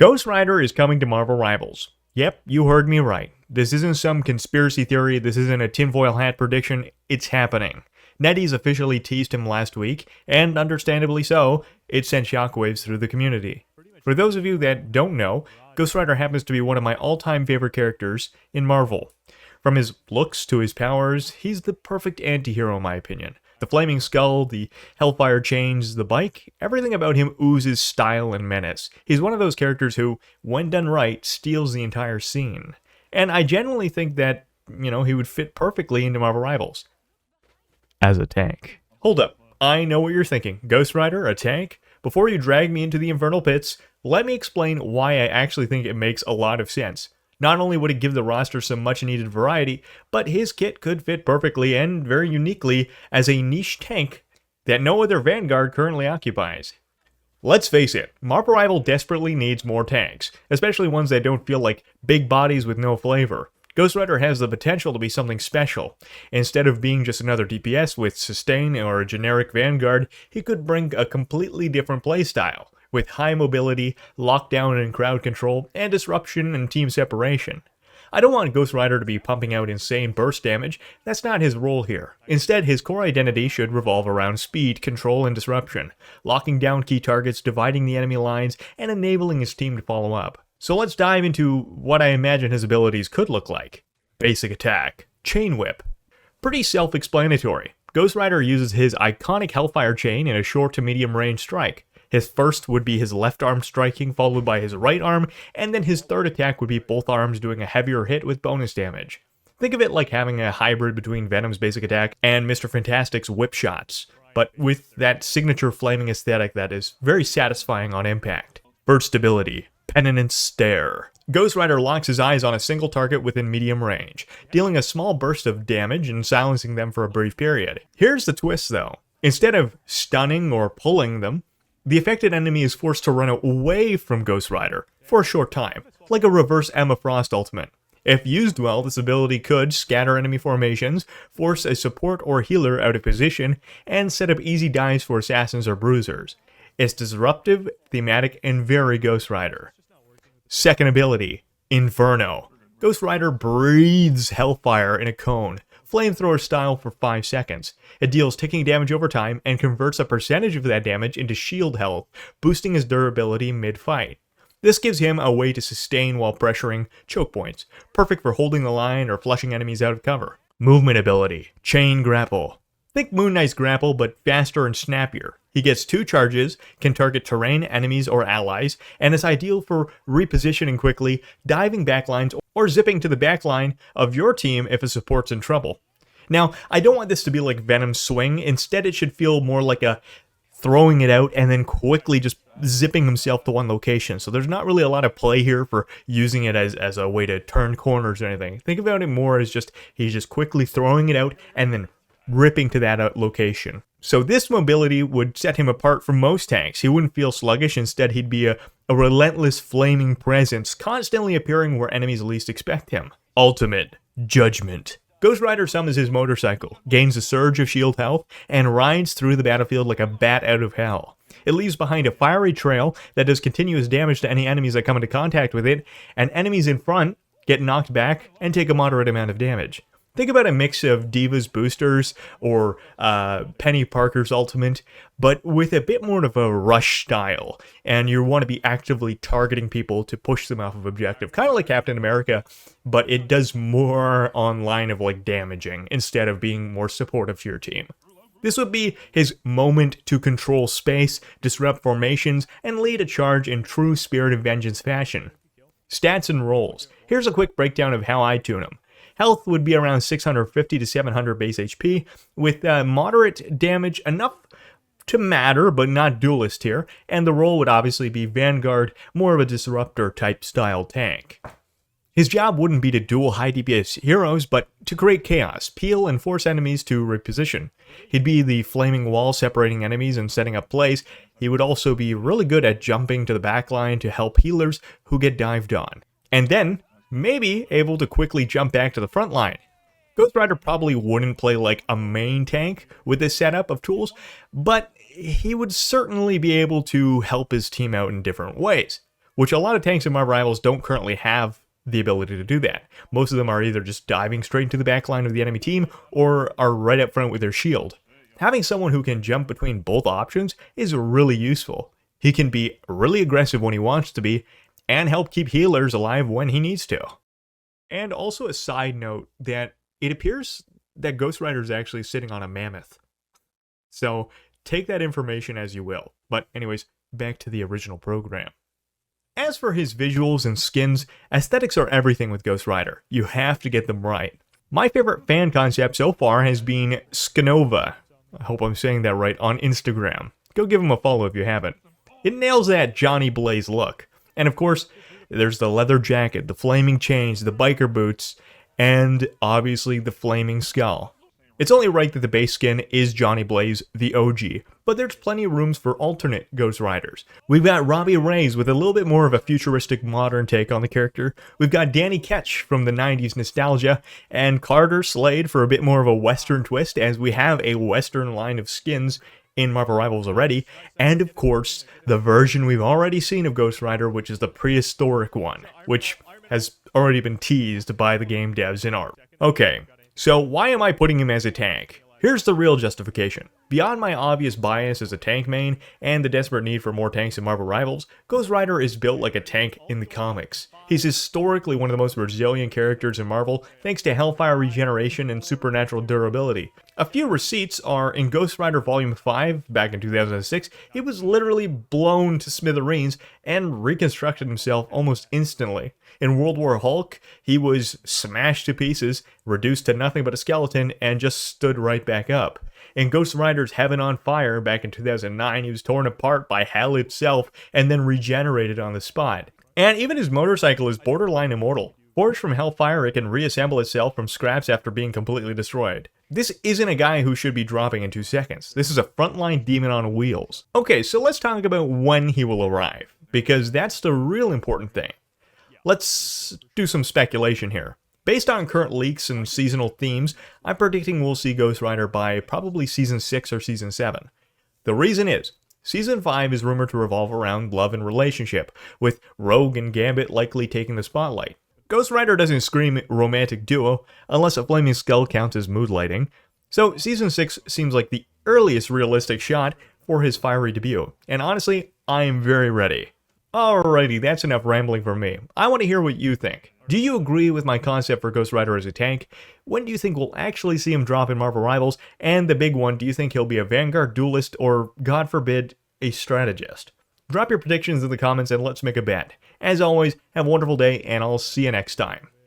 Ghost Rider is coming to Marvel Rivals. Yep, you heard me right. This isn't some conspiracy theory, this isn't a tinfoil hat prediction, it's happening. NetEase officially teased him last week, and understandably so, it sent shockwaves through the community. For those of you that don't know, Ghost Rider happens to be one of my all-time favorite characters in Marvel. From his looks to his powers, he's the perfect anti-hero in my opinion. The flaming skull, the hellfire chains, the bike, everything about him oozes style and menace. He's one of those characters who, when done right, steals the entire scene. And I genuinely think that, he would fit perfectly into Marvel Rivals. As a tank. Hold up, I know what you're thinking. Ghost Rider, a tank? Before you drag me into the infernal pits, let me explain why I actually think it makes a lot of sense. Not only would it give the roster some much needed variety, but his kit could fit perfectly and very uniquely as a niche tank that no other Vanguard currently occupies. Let's face it, Marvel Rival desperately needs more tanks, especially ones that don't feel like big bodies with no flavor. Ghost Rider has the potential to be something special. Instead of being just another DPS with sustain or a generic Vanguard, he could bring a completely different playstyle, with high mobility, lockdown and crowd control, and disruption and team separation. I don't want Ghost Rider to be pumping out insane burst damage, that's not his role here. Instead, his core identity should revolve around speed, control, and disruption, locking down key targets, dividing the enemy lines, and enabling his team to follow up. So let's dive into what I imagine his abilities could look like. Basic attack. Chain Whip. Pretty self-explanatory. Ghost Rider uses his iconic Hellfire chain in a short to medium range strike. His first would be his left arm striking, followed by his right arm, and then his third attack would be both arms doing a heavier hit with bonus damage. Think of it like having a hybrid between Venom's basic attack and Mr. Fantastic's whip shots, but with that signature flaming aesthetic that is very satisfying on impact. Burst ability. Penitence Stare. Ghost Rider locks his eyes on a single target within medium range, dealing a small burst of damage and silencing them for a brief period. Here's the twist though. Instead of stunning or pulling them, the affected enemy is forced to run away from Ghost Rider for a short time, like a reverse Emma Frost ultimate. If used well, this ability could scatter enemy formations, force a support or healer out of position, and set up easy dives for assassins or bruisers. It's disruptive, thematic, and very Ghost Rider. Second ability, Inferno. Ghost Rider breathes hellfire in a cone, flamethrower style for 5 seconds. It deals ticking damage over time and converts a percentage of that damage into shield health, boosting his durability mid-fight. This gives him a way to sustain while pressuring choke points, perfect for holding the line or flushing enemies out of cover. Movement ability, Chain Grapple. Think Moon Knight's grapple, but faster and snappier. He gets 2 charges, can target terrain, enemies, or allies, and is ideal for repositioning quickly, diving backlines, or zipping to the backline of your team if a support's in trouble. Now, I don't want this to be like Venom's swing, instead it should feel more like a throwing it out and then quickly just zipping himself to one location. So there's not really a lot of play here for using it as a way to turn corners or anything. Think about it more as he's just quickly throwing it out and then ripping to that location. So this mobility would set him apart from most tanks. He wouldn't feel sluggish, instead he'd be a relentless flaming presence, constantly appearing where enemies least expect him. Ultimate Judgment. Ghost Rider summons his motorcycle, gains a surge of shield health, and rides through the battlefield like a bat out of hell. It leaves behind a fiery trail that does continuous damage to any enemies that come into contact with it, and enemies in front get knocked back and take a moderate amount of damage. Think about a mix of Diva's boosters or Penny Parker's ultimate, but with a bit more of a rush style, and you want to be actively targeting people to push them off of objective. Kind of like Captain America, but it does more on line of like damaging instead of being more supportive to your team. This would be his moment to control space, disrupt formations, and lead a charge in true Spirit of Vengeance fashion. Stats and rolls. Here's a quick breakdown of how I tune him. Health would be around 650 to 700 base HP, with moderate damage enough to matter, but not duelist here, and the role would obviously be Vanguard, more of a disruptor type style tank. His job wouldn't be to duel high DPS heroes, but to create chaos, peel, and force enemies to reposition. He'd be the flaming wall separating enemies and setting up plays. He would also be really good at jumping to the backline to help healers who get dived on. And then, maybe able to quickly jump back to the front line. Ghost Rider probably wouldn't play like a main tank with this setup of tools, but he would certainly be able to help his team out in different ways. which a lot of tanks in Marvel Rivals don't currently have the ability to do that. Most of them are either just diving straight into the backline of the enemy team or are right up front with their shield. Having someone who can jump between both options is really useful. He can be really aggressive when he wants to be, and help keep healers alive when he needs to. And also a side note that it appears that Ghost Rider is actually sitting on a mammoth. So take that information as you will. But anyways, back to the original program. As for his visuals and skins, aesthetics are everything with Ghost Rider. You have to get them right. My favorite fan concept so far has been Skinova. I hope I'm saying that right, on Instagram. Go give him a follow if you haven't. It nails that Johnny Blaze look. And of course, there's the leather jacket, the flaming chains, the biker boots, and obviously the flaming skull. It's only right that the base skin is Johnny Blaze, the OG, but there's plenty of rooms for alternate Ghost Riders. We've got Robbie Reyes with a little bit more of a futuristic modern take on the character. We've got Danny Ketch from the 90s nostalgia, and Carter Slade for a bit more of a western twist, as we have a western line of skins in Marvel Rivals already, and of course, the version we've already seen of Ghost Rider, which is the prehistoric one, which has already been teased by the game devs in art. Okay, so why am I putting him as a tank? Here's the real justification. Beyond my obvious bias as a tank main, and the desperate need for more tanks in Marvel Rivals, Ghost Rider is built like a tank in the comics. He's historically one of the most resilient characters in Marvel, thanks to Hellfire regeneration and supernatural durability. A few receipts are in Ghost Rider Volume 5, back in 2006, he was literally blown to smithereens and reconstructed himself almost instantly. In World War Hulk, he was smashed to pieces, reduced to nothing but a skeleton, and just stood right back up. In Ghost Rider's Heaven on Fire, back in 2009, he was torn apart by hell itself and then regenerated on the spot. And even his motorcycle is borderline immortal. Forged from Hellfire, it can reassemble itself from scraps after being completely destroyed. This isn't a guy who should be dropping in 2 seconds. This is a frontline demon on wheels. Okay, so let's talk about when he will arrive, because that's the real important thing. Let's do some speculation here. Based on current leaks and seasonal themes, I'm predicting we'll see Ghost Rider by probably Season 6 or Season 7. The reason is, Season 5 is rumored to revolve around love and relationship, with Rogue and Gambit likely taking the spotlight. Ghost Rider doesn't scream romantic duo, unless a flaming skull counts as mood lighting, so Season 6 seems like the earliest realistic shot for his fiery debut, and honestly, I am very ready. Alrighty, that's enough rambling from me. I want to hear what you think. Do you agree with my concept for Ghost Rider as a tank? When do you think we'll actually see him drop in Marvel Rivals? And the big one, do you think he'll be a Vanguard duelist or, God forbid, a strategist? Drop your predictions in the comments and let's make a bet. As always, have a wonderful day and I'll see you next time.